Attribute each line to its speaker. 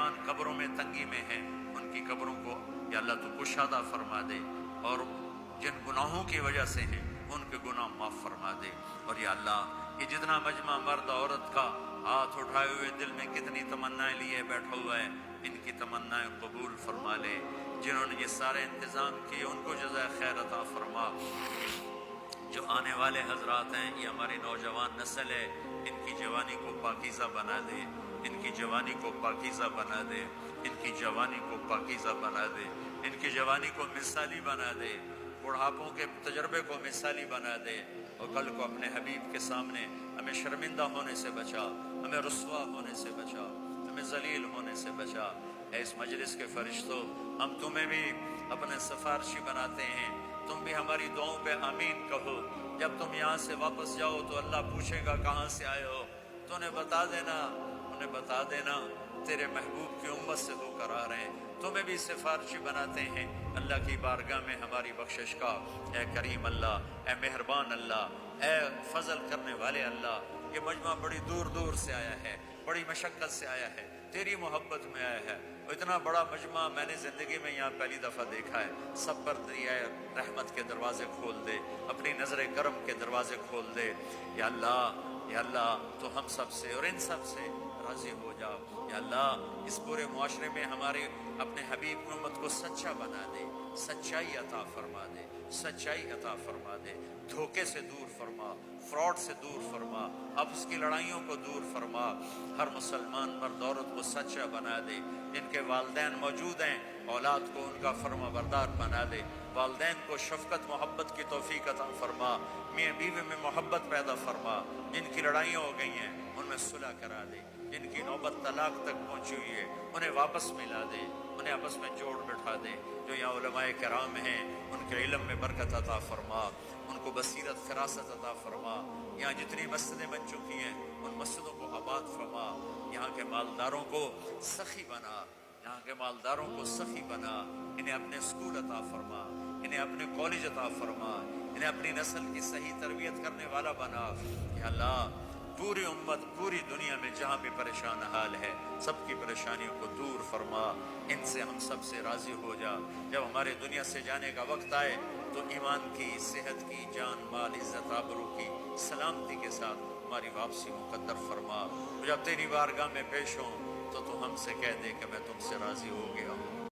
Speaker 1: ایمان قبروں میں تنگی میں ہیں ان کی قبروں کو یا اللہ تو کشادہ فرما دے، اور جن گناہوں کی وجہ سے ہیں ان کے گناہ معاف فرما دے۔ اور یا اللہ یہ جتنا مجمع مرد عورت کا ہاتھ اٹھائے ہوئے دل میں کتنی تمنائیں لیے بیٹھا ہوا ہے، ان کی تمنائیں قبول فرما لے۔ جنہوں نے یہ سارے انتظام کیے ان کو جزائے خیر عطا فرما۔ جو آنے والے حضرات ہیں یہ ہماری نوجوان نسل ہے، ان کی جوانی کو پاکیزہ بنا دے، ان کی جوانی کو پاکیزہ بنا دے، ان کی جوانی کو پاکیزہ بنا دے، ان کی جوانی کو مثالی بنا دے، بڑھاپوں کے تجربے کو مثالی بنا دے، اور کل کو اپنے حبیب کے سامنے ہمیں شرمندہ ہونے سے بچا، ہمیں رسوا ہونے سے بچا، ہمیں ذلیل ہونے سے بچا۔ اے اس مجلس کے فرشتوں، ہم تمہیں بھی اپنے سفارشی بناتے ہیں، تم بھی ہماری دعاؤں پہ آمین کہو۔ جب تم یہاں سے واپس جاؤ تو اللہ پوچھے گا کہاں سے آئے ہو، تو انہیں بتا دینا، انہیں بتا دینا تیرے محبوب کی امت سے ہو کر آ رہے ہیں۔ تمہیں بھی سفارشی بناتے ہیں اللہ کی بارگاہ میں ہماری بخشش کا۔ اے کریم اللہ، اے مہربان اللہ، اے فضل کرنے والے اللہ، یہ مجمع بڑی دور دور سے آیا ہے، بڑی مشقت سے آیا ہے، تیری محبت میں آیا ہے۔ اتنا بڑا مجمع میں نے زندگی میں یہاں پہلی دفعہ دیکھا ہے۔ سب پر اے رحمت کے دروازے کھول دے، اپنی نظر کرم کے دروازے کھول دے۔ یا اللہ، یا اللہ تو ہم سب سے اور ان سب سے راضی ہو جا۔ یا اللہ اس پورے معاشرے میں ہمارے اپنے حبیب کی امت کو سچا بنا دے، سچائی عطا فرما دے، سچائی عطا فرما دے، دھوکے سے دور فرما، فراڈ سے دور فرما، آپس کی لڑائیوں کو دور فرما۔ ہر مسلمان مرد عورت کو سچا بنا دے، جن کے والدین موجود ہیں اولاد کو ان کا فرما بردار بنا دے، والدین کو شفقت محبت کی توفیق عطا فرما، میاں بیوی میں محبت پیدا فرما، جن کی لڑائیاں ہو گئی ہیں ان میں صلح کرا دے، جن کی نوبت طلاق تک پہنچی ہوئی ہے انہیں واپس ملا دے، انہیں آپس میں جوڑ بٹھا دے۔ جو یہاں علماء کرام ہیں ان کے علم میں برکت عطا فرما، ان کو بصیرت فراست عطا فرما۔ یہاں جتنی مسجدیں بن چکی ہیں ان مسجدوں کو آباد فرما، یہاں کے مالداروں کو سخی بنا، یہاں کے مالداروں کو سخی بنا، انہیں اپنے اسکول عطا فرما، انہیں اپنے کالج عطا فرما، انہیں اپنی نسل کی صحیح تربیت کرنے والا بنا۔ یا اللہ پوری امت پوری دنیا میں جہاں بھی پریشان حال ہے سب کی پریشانیوں کو دور فرما، ان سے ہم سب سے راضی ہو جا۔ جب ہمارے دنیا سے جانے کا وقت آئے تو ایمان کی، صحت کی، جان مال عزت آبرو کی سلامتی کے ساتھ ہماری واپسی مقدر فرما۔ جب تیری بارگاہ میں پیش ہوں تو ہم سے کہہ دے کہ میں تم سے راضی ہو گیا ہوں۔